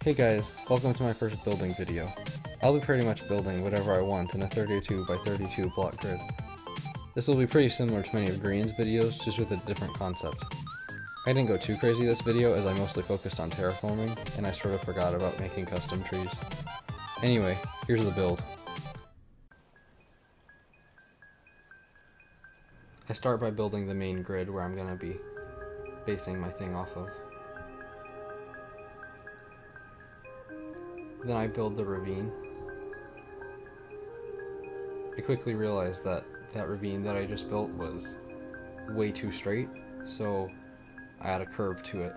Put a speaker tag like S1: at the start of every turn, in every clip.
S1: Hey guys, welcome to my first building video. I'll be pretty much building whatever I want in a 32 by 32 block grid. This will be pretty similar to many of Green's videos, just with a different concept. I didn't go too crazy this video as I mostly focused on terraforming, and I sort of forgot about making custom trees. Anyway, here's the build. I start by building the main grid where I'm going to be basing my thing off of. Then I build the ravine. I quickly realized that that ravine that I just built was way too straight, so I add a curve to it,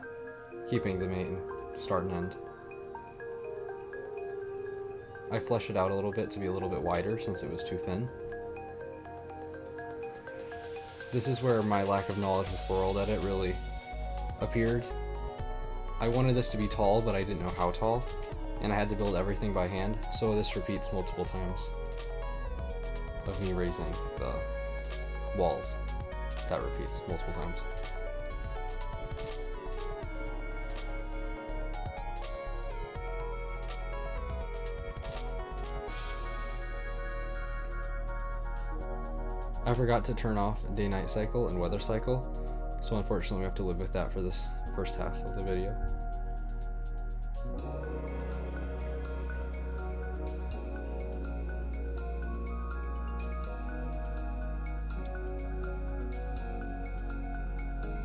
S1: keeping the main start and end. I flesh it out a little bit to be a little bit wider since it was too thin. This is where my lack of knowledge with world edit really appeared. I wanted this to be tall, but I didn't know how tall, and I had to build everything by hand, so this repeats multiple times of me raising the walls. That repeats multiple times. I forgot to turn off day-night cycle and weather cycle, so unfortunately we have to live with that for this first half of the video.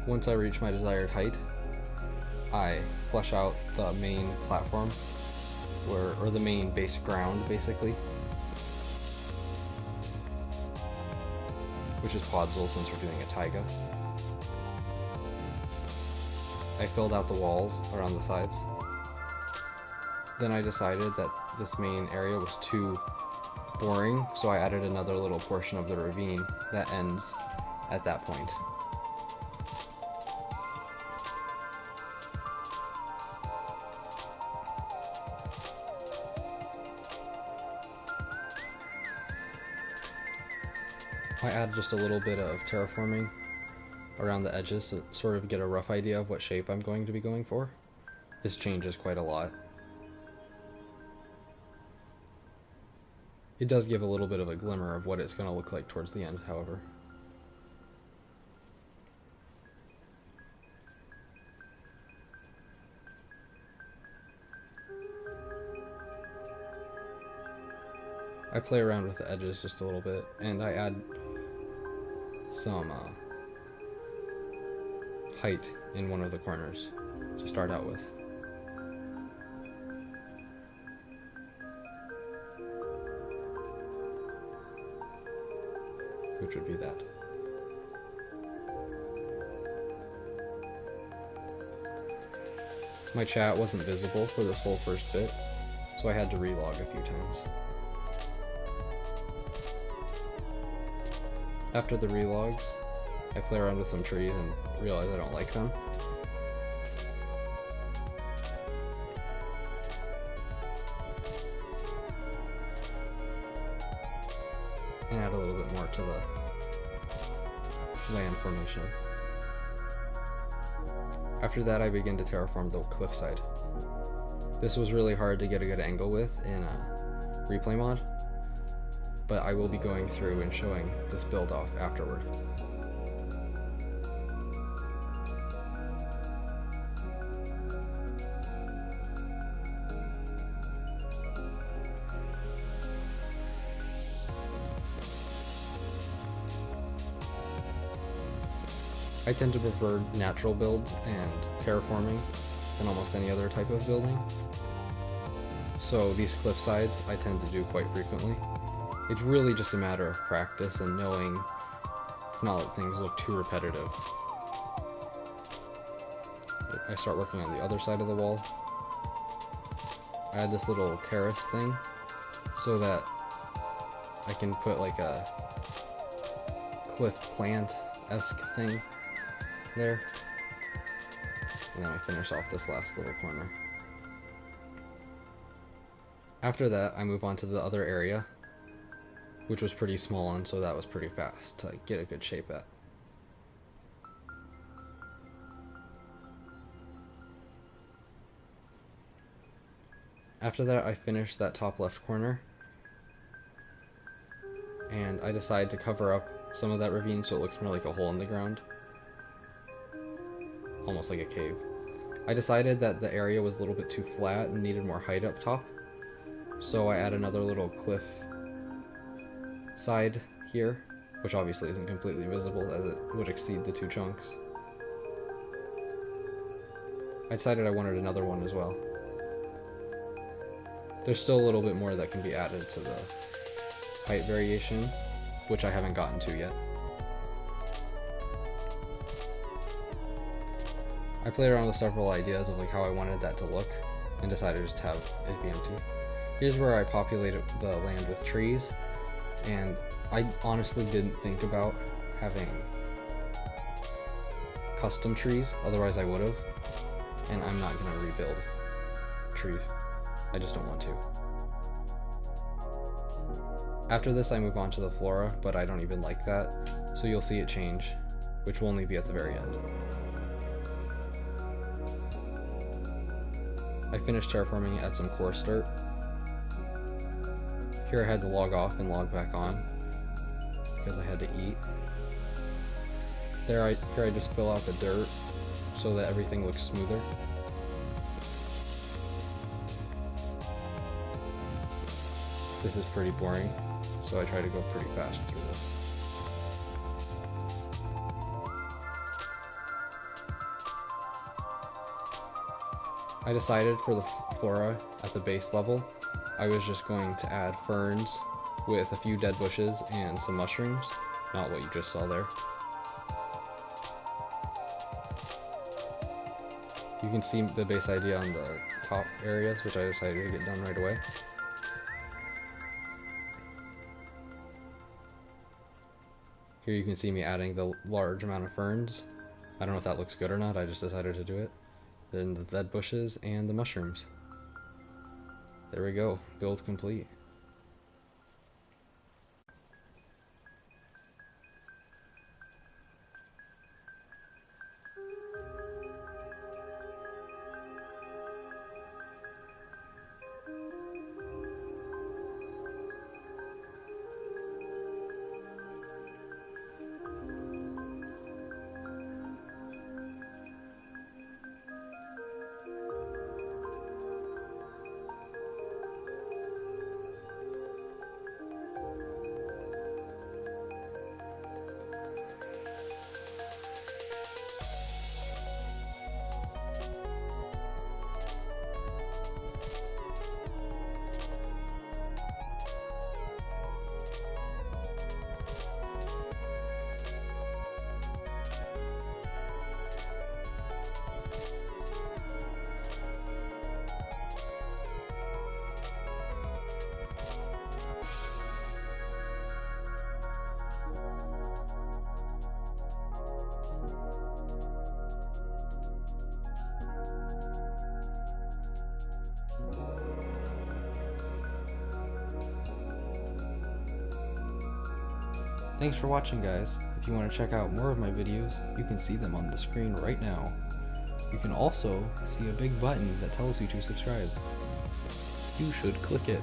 S1: Once I reach my desired height, I flesh out the main platform, or the main base ground basically, which is podzol since we're doing a taiga. I filled out the walls around the sides. Then I decided that this main area was too boring, so I added another little portion of the ravine that ends at that point. I add just a little bit of terraforming around the edges to sort of get a rough idea of what shape I'm going to be going for. This changes quite a lot. It does give a little bit of a glimmer of what it's going to look like towards the end, however. I play around with the edges just a little bit, and I add some height in one of the corners to start out with. Which would be that. My chat wasn't visible for this whole first bit, so I had to relog a few times. After the relogs, I play around with some trees and realize I don't like them. And add a little bit more to the land formation. After that, I begin to terraform the cliffside. This was really hard to get a good angle with in a replay mod, but I will be going through and showing this build off afterward. I tend to prefer natural builds and terraforming than almost any other type of building. So these cliff sides I tend to do quite frequently. It's really just a matter of practice and knowing to not let things look too repetitive. I start working on the other side of the wall. I add this little terrace thing so that I can put like a cliff plant-esque thing there. And then I finish off this last little corner. After that, I move on to the other area, which was pretty small, and so that was pretty fast to get a good shape at. After that, I finished that top left corner, and I decided to cover up some of that ravine so it looks more like a hole in the ground. Almost like a cave. I decided that the area was a little bit too flat and needed more height up top, so I add another little cliff side here, which obviously isn't completely visible as it would exceed the two chunks. I decided I wanted another one as well. There's still a little bit more that can be added to the height variation, which I haven't gotten to yet. I played around with several ideas of like how I wanted that to look, and decided just to have it be empty. Here's where I populated the land with trees, and I honestly didn't think about having custom trees, otherwise I would have, and I'm not going to rebuild trees. I just don't want to. After this I move on to the flora, but I don't even like that, so you'll see it change, which will only be at the very end. I finished terraforming it at some coarse dirt. Here I had to log off and log back on because I had to eat. Here I just fill out the dirt so that everything looks smoother. This is pretty boring, so I try to go pretty fast through this. I decided for the flora at the base level, I was just going to add ferns with a few dead bushes and some mushrooms, not what you just saw there. You can see the base idea on the top areas, which I decided to get done right away. Here you can see me adding the large amount of ferns. I don't know if that looks good or not, I just decided to do it. Then the dead bushes and the mushrooms. There we go, build complete. Thanks for watching, guys. If you want to check out more of my videos, you can see them on the screen right now. You can also see a big button that tells you to subscribe. You should click it.